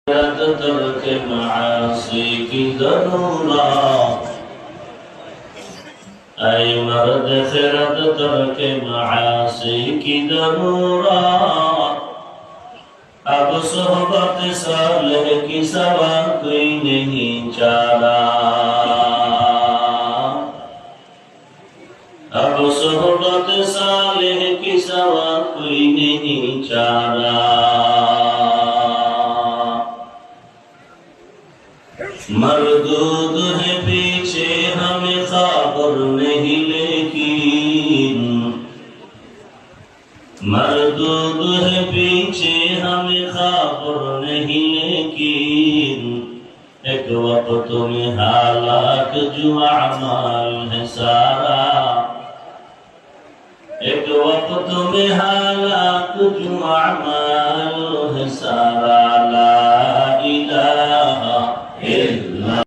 ترك معاصي की ज़रूरत ऐ मर्द खिरत तर्क मासी की ज़रूरत अब सोहबत सालेह की सवा कोई नहीं चारा अब सोहबत सालेह की सवा कोई नहीं चारा मरदूद है पीछे हमें खबर नहीं लेकिन मरदूद है पीछे हमें खबर नहीं लेकिन एक वक्त में हालात जो अमाल है सारा एक वक्त में हालात जो अमाल है सारा ला इलाहा इल्ला